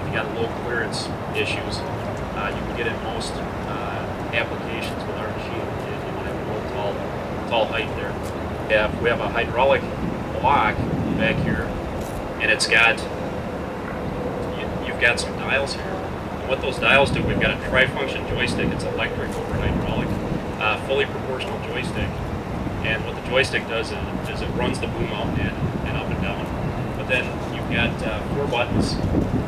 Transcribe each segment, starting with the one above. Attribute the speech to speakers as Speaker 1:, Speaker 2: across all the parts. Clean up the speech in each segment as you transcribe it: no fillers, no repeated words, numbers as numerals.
Speaker 1: If you got low clearance issues, you can get in most applications with our machine. If you want to have a real tall height there. We have a hydraulic block back here, and it's got, you've got some dials here. And what those dials do, we've got a tri-function joystick. It's electric over hydraulic, fully proportional joystick. And what the joystick does is it runs the boom out and up and down. But then you've got 4 buttons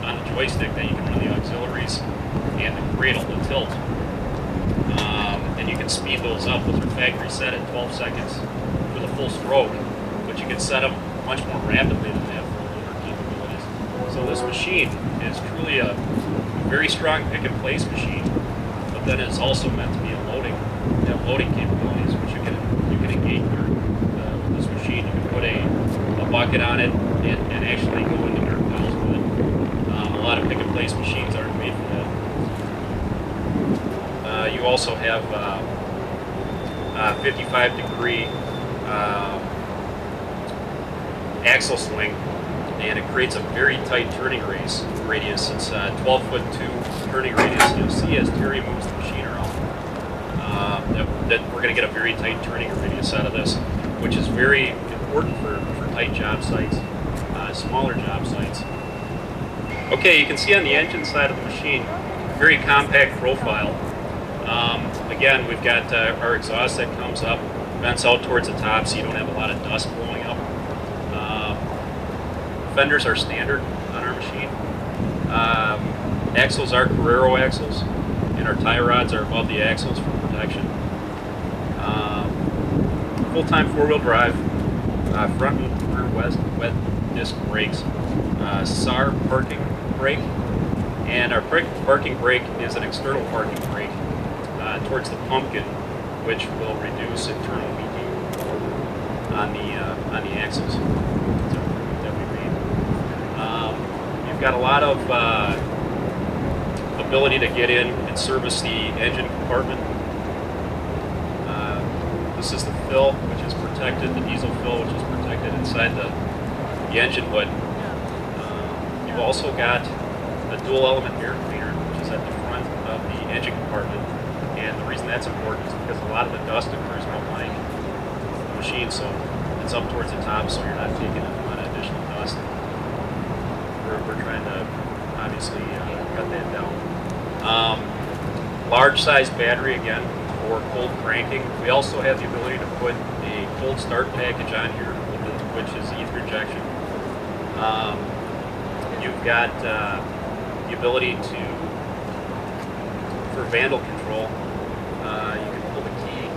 Speaker 1: on the joystick that you can run the auxiliaries and the cradle, the tilt. And you can speed those up. Those are factory set at 12 seconds for the full stroke, but you can set them much more rapidly than that for loader capabilities. So this machine is truly a very strong pick and place machine, but then it's also meant to be a loading capabilities, which you can engage with this machine. You can put a bucket on it and actually go into dirt piles with it. A lot of pick and place machines aren't made for that. You also have 55-degree axle swing, and it creates a very tight turning radius. It's 12'2" turning radius. You'll see as Terry moves the machine around that we're going to get a very tight turning radius out of this, which is very important for tight job sites, smaller job sites. Okay, you can see on the engine side of the machine, very compact profile. Again, we've got our exhaust that comes up, vents out towards the top so you don't have a lot of dust blowing up. Fenders are standard on our machine. Axles are Carrero axles, and our tie rods are above the axles for protection. Full-time 4-wheel drive, front and rear wet disc brakes, SAR parking brake, and our parking brake is an external parking brake towards the pumpkin, which will reduce internal leaking on the axles. That we made. You've got a lot of ability to get in and service the engine compartment. This is the fill, which is protected, the diesel fill, which is protected inside the engine hood. You've also got a dual element air cleaner, which is at the front of the engine compartment. And the reason that's important is because a lot of the dust occurs behind the machine, so it's up towards the top, so you're not taking a lot of additional dust. We're trying to obviously cut that down. Large size battery again for cold cranking. We also have the ability to put a cold start package on here, which is ether injection. You've got the ability to, for vandal control, you can pull the key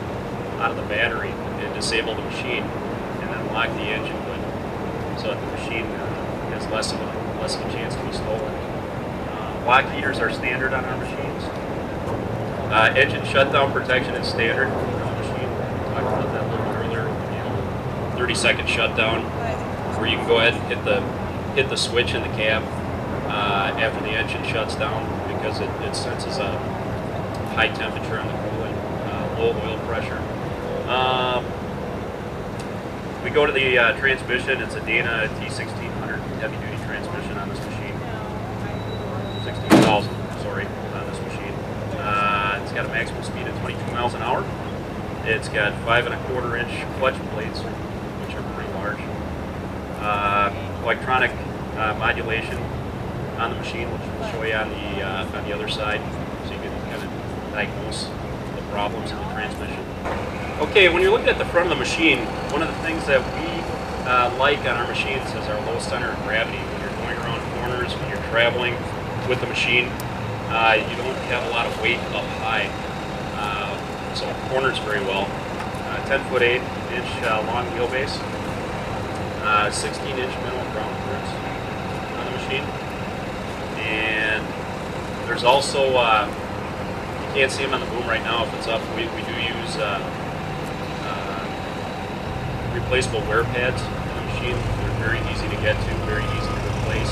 Speaker 1: out of the battery and disable the machine, and then lock the engine hood so that the machine has less of a chance to be stolen. Block heaters are standard on our machines. Engine shutdown protection is standard on the machine. I talked about that a little bit earlier. 30-second shutdown, where you can go ahead and hit the switch in the cab after the engine shuts down, because it senses a high temperature on the coolant, low oil pressure. We go to the transmission. It's a Dana T1600 heavy-duty transmission on this machine. 16,000, sorry, on this machine. It's got a maximum speed of 22 miles an hour. It's got 5 1/4-inch clutch plates, which are pretty large. Electronic modulation on the machine, which we'll show you on the other side, so you can kind of diagnose the problems in the transmission. Okay, when you're looking at the front of the machine, one of the things that we like on our machines is our low center of gravity. When you're going around corners, when you're traveling with the machine, you don't have a lot of weight up high, so it corners very well. 10'8" long wheelbase, 16-inch minimum ground clearance on the machine, and there's also you can't see them on the boom right now if it's up. We do use replaceable wear pads in the machine. They're very easy to get to, very easy to replace.